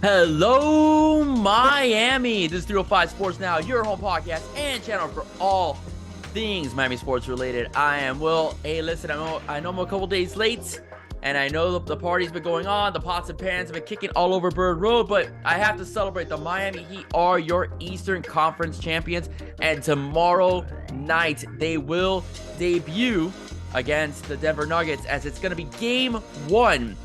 Hello, Miami. This is 305 Sports Now, your home podcast and channel for all things Miami sports related. I am Will. Hey, listen, I know I'm a couple days late, and I know the party's been going on. The pots and pans have been kicking all over Bird Road, but I have to celebrate. The Miami Heat are your Eastern Conference champions, and tomorrow night they will debut against the Denver Nuggets, as it's going to be game one.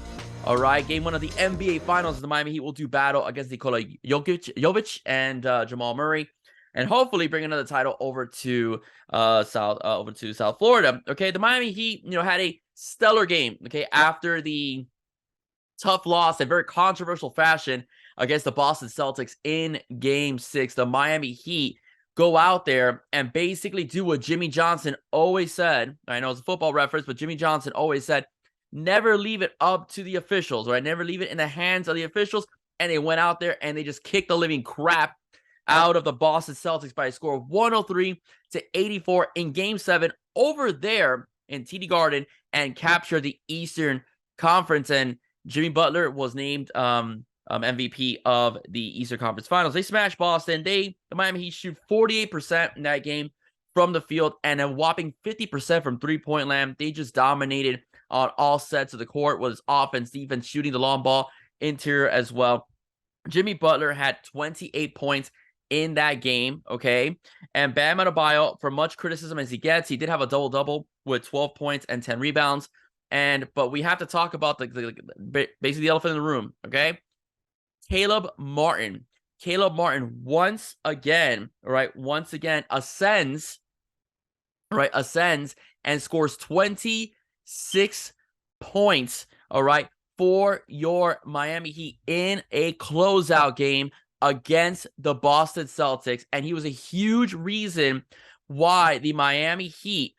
All right, game one of the NBA Finals. The Miami Heat will do battle against Nikola Jovic and Jamal Murray, and hopefully bring another title over to South Florida. Okay, the Miami Heat, had a stellar game. Okay, after the tough loss in very controversial fashion against the Boston Celtics in Game 6, the Miami Heat go out there and basically do what Jimmy Johnson always said. I know it's a football reference, but Jimmy Johnson always said, never leave it up to the officials, right? Never leave it in the hands of the officials. And they went out there and they just kicked the living crap out of the Boston Celtics by a score of 103-84 in Game 7 over there in TD Garden, and captured the Eastern Conference. And Jimmy Butler was named MVP of the Eastern Conference Finals. They smashed Boston. The Miami Heat shoot 48% in that game from the field and a whopping 50% from three-point land. They just dominated on all sets of the court, was offense, defense, shooting the long ball, interior as well. Jimmy Butler had 28 points in that game, okay? And Bam Adebayo, for much criticism as he gets, he did have a double-double with 12 points and 10 rebounds. But we have to talk about basically the elephant in the room, okay? Caleb Martin. Caleb Martin once again ascends and scores 26 points, for your Miami Heat in a closeout game against the Boston Celtics. And he was a huge reason why the Miami Heat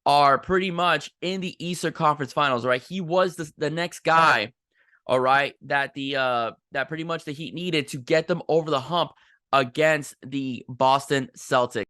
are pretty much in the Eastern Conference Finals, right? He was the next guy, that pretty much the Heat needed to get them over the hump against the Boston Celtics.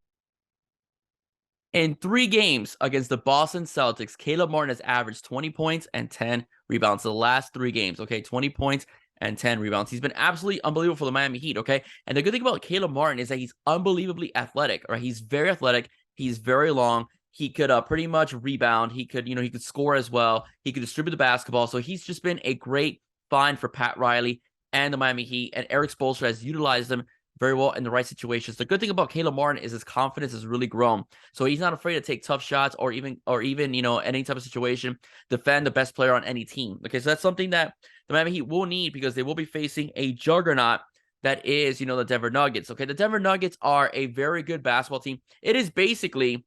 In 3 games against the Boston Celtics, Caleb Martin has averaged 20 points and 10 rebounds. The last 3 games, 20 points and 10 rebounds. He's been absolutely unbelievable for the Miami Heat, And the good thing about Caleb Martin is that he's unbelievably athletic, right? He's very athletic. He's very long. He could pretty much rebound. He could score as well. He could distribute the basketball. So he's just been a great find for Pat Riley and the Miami Heat. And Erik Spoelstra has utilized them very well in the right situations. The good thing about Caleb Martin is his confidence has really grown. So he's not afraid to take tough shots or even any type of situation, defend the best player on any team. Okay, so that's something that the Miami Heat will need, because they will be facing a juggernaut that is, the Denver Nuggets. Okay, the Denver Nuggets are a very good basketball team. It is basically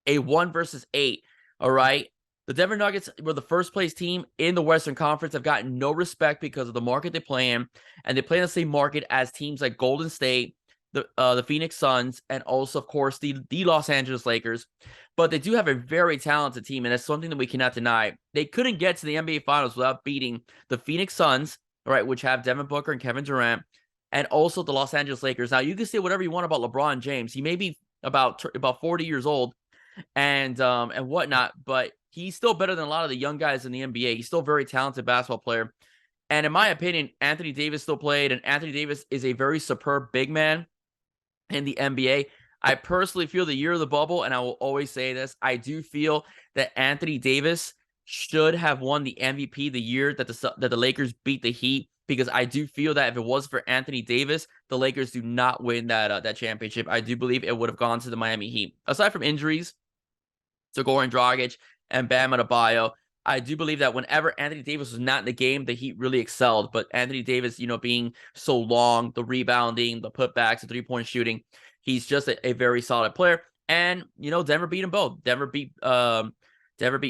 a 1 versus 8, all right? The Denver Nuggets were the first place team in the Western Conference, have gotten no respect because of the market they play in, and they play in the same market as teams like Golden State, the Phoenix Suns, and also, of course, the Los Angeles Lakers. But they do have a very talented team, and that's something that we cannot deny. They couldn't get to the NBA Finals without beating the Phoenix Suns, right, which have Devin Booker and Kevin Durant, and also the Los Angeles Lakers. Now, you can say whatever you want about LeBron James. He may be about 40 years old and whatnot, but he's still better than a lot of the young guys in the NBA. He's still a very talented basketball player. And in my opinion, Anthony Davis still played, and Anthony Davis is a very superb big man in the NBA. I personally feel the year of the bubble, and I will always say this, I do feel that Anthony Davis should have won the MVP the year that the Lakers beat the Heat, because I do feel that if it was for Anthony Davis, the Lakers do not win that championship. I do believe it would have gone to the Miami Heat. Aside from injuries to Goran Dragic and Bam Adebayo, I do believe that whenever Anthony Davis was not in the game, the Heat really excelled. But Anthony Davis, being so long, the rebounding, the putbacks, the three-point shooting, he's just a very solid player. And, Denver beat them both. Denver beat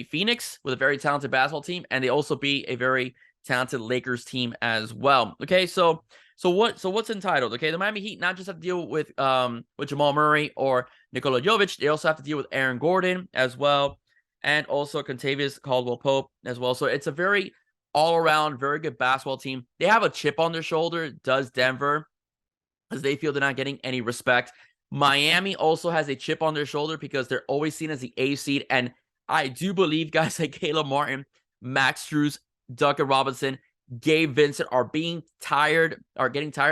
Phoenix with a very talented basketball team, and they also beat a very talented Lakers team as well. Okay, so what's entitled? Okay, the Miami Heat not just have to deal with Jamal Murray or Nikola Jovic, they also have to deal with Aaron Gordon as well, and also Kentavious Caldwell-Pope as well. So it's a very all-around, very good basketball team. They have a chip on their shoulder, does Denver, because they feel they're not getting any respect. Miami also has a chip on their shoulder because they're always seen as the A seed, and I do believe guys like Caleb Martin, Max Strus, Duncan Robinson, Gabe Vincent are getting tired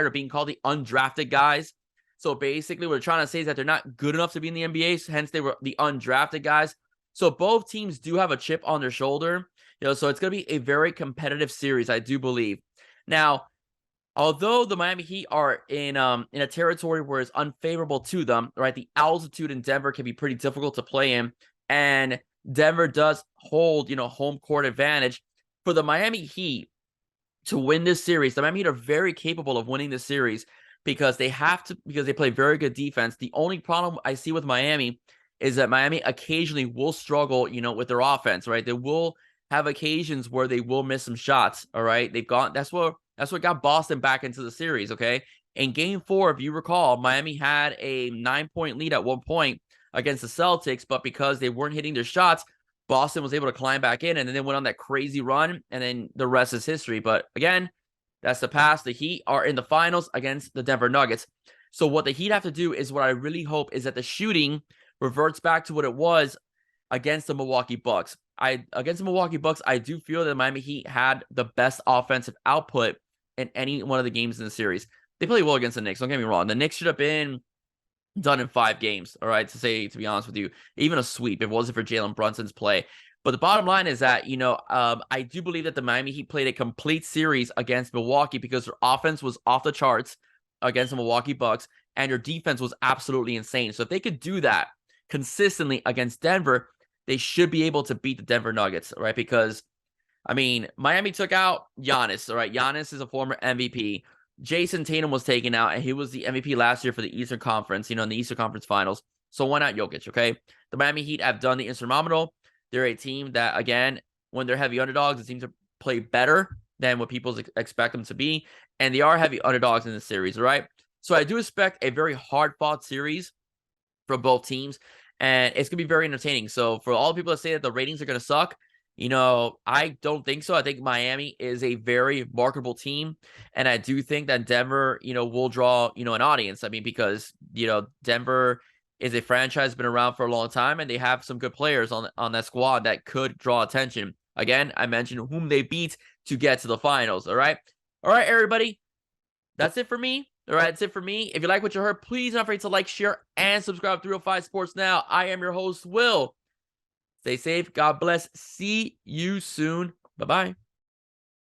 of being called the undrafted guys. So basically, what we're trying to say is that they're not good enough to be in the NBA. So hence, they were the undrafted guys. So both teams do have a chip on their shoulder. So it's going to be a very competitive series, I do believe. Now, although the Miami Heat are in a territory where it's unfavorable to them, right? The altitude in Denver can be pretty difficult to play in, and Denver does hold, home court advantage. For the Miami Heat to win this series, the Miami Heat are very capable of winning this series because they play very good defense. The only problem I see with Miami is that Miami occasionally will struggle, with their offense, right? They will have occasions where they will miss some shots, all right? That's what got Boston back into the series, okay? In game 4, if you recall, Miami had a 9-point lead at one point against the Celtics, but because they weren't hitting their shots, Boston was able to climb back in, and then they went on that crazy run, and then the rest is history. But again, that's the past. The Heat are in the finals against the Denver Nuggets. So what the Heat have to do is what I really hope is that the shooting reverts back to what it was against the Milwaukee Bucks. Against the Milwaukee Bucks, I do feel that the Miami Heat had the best offensive output in any one of the games in the series. They played well against the Knicks. Don't get me wrong. The Knicks should have been done in 5 games, all right, to be honest with you. Even a sweep if it wasn't for Jalen Brunson's play. But the bottom line is that, I do believe that the Miami Heat played a complete series against Milwaukee because their offense was off the charts against the Milwaukee Bucks, and their defense was absolutely insane. So if they could do that consistently against Denver, they should be able to beat the Denver Nuggets, right? Because, Miami took out Giannis, all right? Giannis is a former MVP. Jason Tatum was taken out, and he was the MVP last year for the Eastern Conference, in the Eastern Conference Finals. So why not Jokic, okay? The Miami Heat have done the insurmountable. They're a team that, again, when they're heavy underdogs, it seems to play better than what people expect them to be. And they are heavy underdogs in the series, all right? So I do expect a very hard-fought series from both teams, and it's going to be very entertaining. So for all the people that say that the ratings are going to suck, I don't think so. I think Miami is a very marketable team, and I do think that Denver, will draw, an audience. Because, Denver is a franchise been around for a long time, and they have some good players on that squad that could draw attention. Again, I mentioned whom they beat to get to the finals, all right? All right, everybody. That's it for me. All right, that's it for me. If you like what you heard, please don't forget to like, share, and subscribe to 305 Sports Now. I am your host, Will. Stay safe. God bless. See you soon. Bye-bye.